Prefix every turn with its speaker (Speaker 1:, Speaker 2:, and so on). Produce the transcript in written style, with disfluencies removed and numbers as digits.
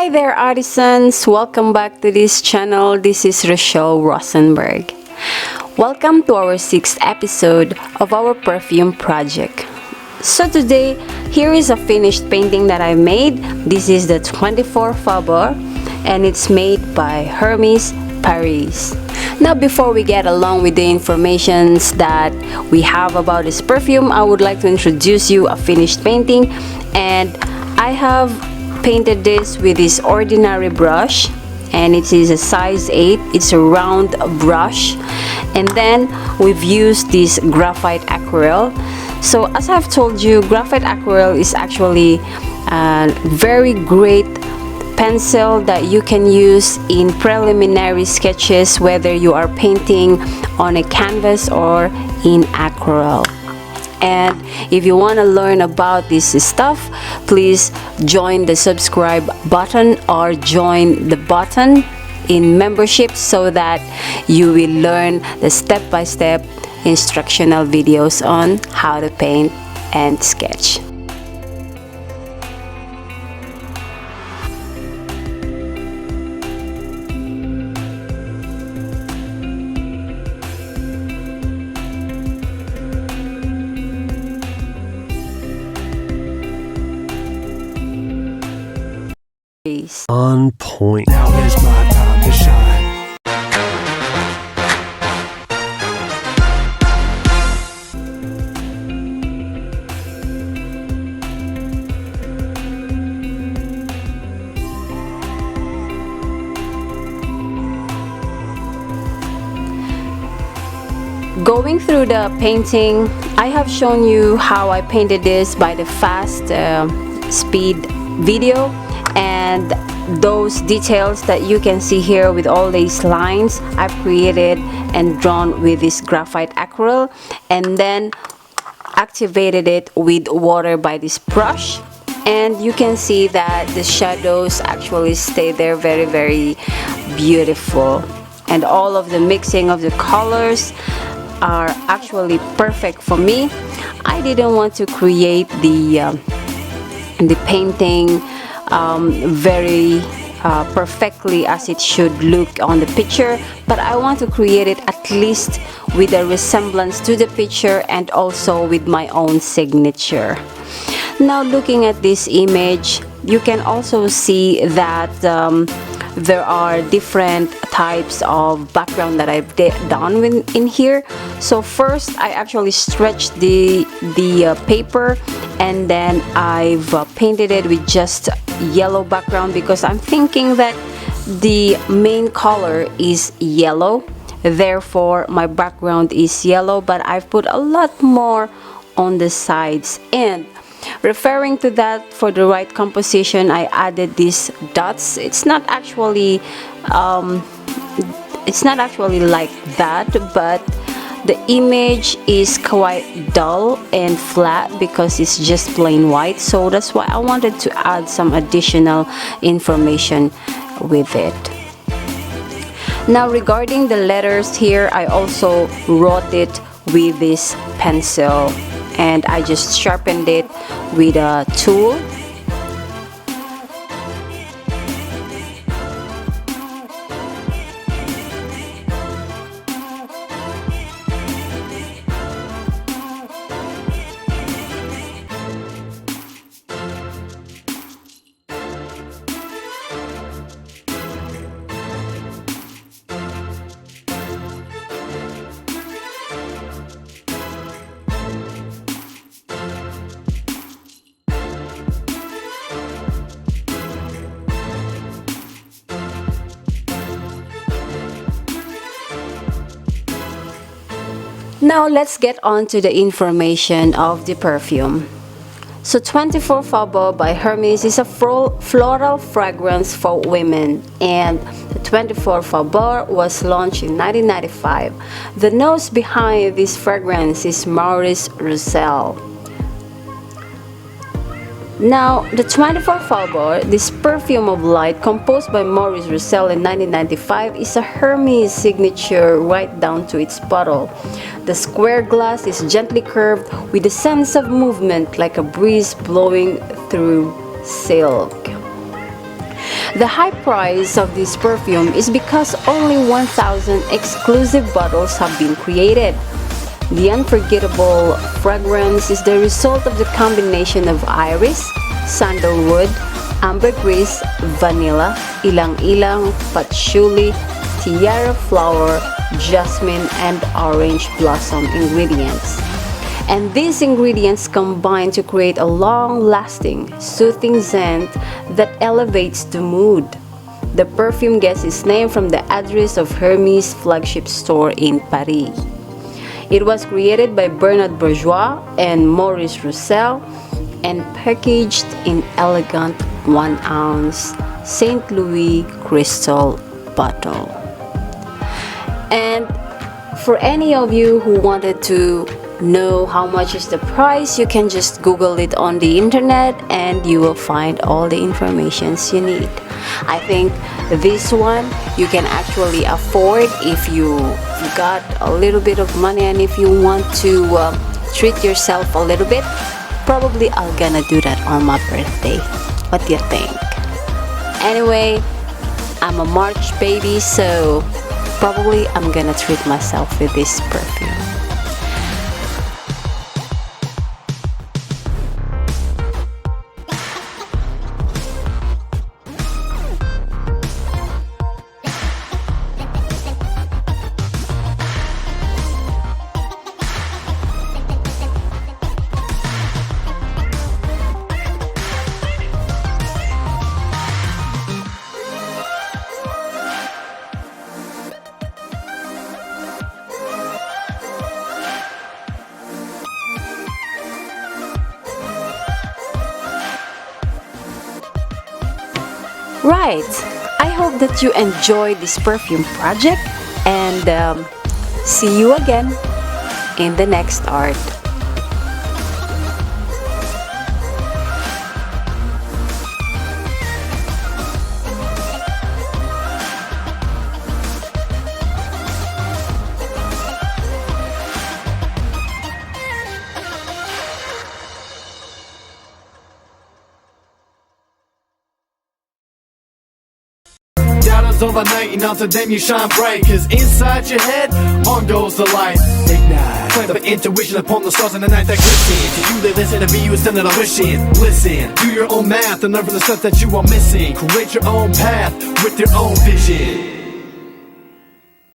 Speaker 1: Hi there, artisans! Welcome back to this channel. This is Rochelle Rosenberg. Welcome to our 6th episode of our perfume project. So today, here is a finished painting that I made. This is the 24 Faubourg and it's made by Hermes Paris. Now, before we get along with the informations that we have about this perfume, I would like to introduce you a finished painting, and I have painted this with this ordinary brush, and it is a size 8. It's a round brush, and then we've used this Graphite Aquarelle. So as I've told you, Graphite Aquarelle is actually a very great pencil that you can use in preliminary sketches, whether you are painting on a canvas or in aquarelle. And if you want to learn about this stuff, please join the subscribe button or join the button in membership so that you will learn the step-by-step instructional videos on how to paint and sketch.
Speaker 2: On point.
Speaker 3: Now is my time to shine.
Speaker 1: Going through the painting, I have shown you how I painted this by the fast speed video, and those details that you can see here with all these lines I've created and drawn with this Graphite Aquarelle, and then activated it with water by this brush, and you can see that the shadows actually stay there very beautiful, and all of the mixing of the colors are actually perfect for me. I didn't want to create the painting very perfectly as it should look on the picture, but I want to create it at least with a resemblance to the picture and also with my own signature. Now, looking at this image, you can also see that there are different types of background that I've done in here. So first, I actually stretched the paper, and then I've painted it with just yellow background because I'm thinking that the main color is yellow, therefore my background is yellow, but I've put a lot more on the sides. And referring to that, for the right composition, I added these dots. It's not actually like that, but the image is quite dull and flat because it's just plain white, so that's why I wanted to add some additional information with it. Now, regarding the letters here, I also wrote it with this pencil, and I just sharpened it with a tool. Now let's get on to the information of the perfume. So 24 Faubourg by Hermes is a floral fragrance for women, and the 24 Faubourg was launched in 1995. The nose behind this fragrance is Maurice Rochelle. Now, the 24 Faubourg, this perfume of light composed by Maurice Rochelle in 1995, is a Hermes signature right down to its bottle. The square glass is gently curved with a sense of movement like a breeze blowing through silk. The high price of this perfume is because only 1,000 exclusive bottles have been created. The unforgettable fragrance is the result of the combination of iris, sandalwood, ambergris, vanilla, ilang-ilang, patchouli, tiara flower, jasmine, and orange blossom ingredients. And these ingredients combine to create a long-lasting, soothing scent that elevates the mood. The perfume gets its name from the address of Hermès' flagship store in Paris. It was created by Bernard Bourgeois and Maurice Roussel and packaged in elegant 1-ounce St. Louis crystal bottle. And for any of you who wanted to know how much is the price, you can just Google it on the internet and you will find all the informations you need. I think this one you can actually afford if you got a little bit of money, and if you want to treat yourself a little bit, probably I'm gonna do that on my birthday. What do you think? Anyway, I'm a March baby, so probably I'm gonna treat myself with this perfume. Right, I hope that you enjoyed this perfume project, and see you again in the next art.
Speaker 3: Shadows overnight, and until then you shine bright. Cause inside your head, on goes the light. Ignite, play the intuition upon the stars in the night that glisten. To you they listen, to be you instead of wishing. Listen, do your own math and learn from the stuff that you are missing. Create your own path with your own vision.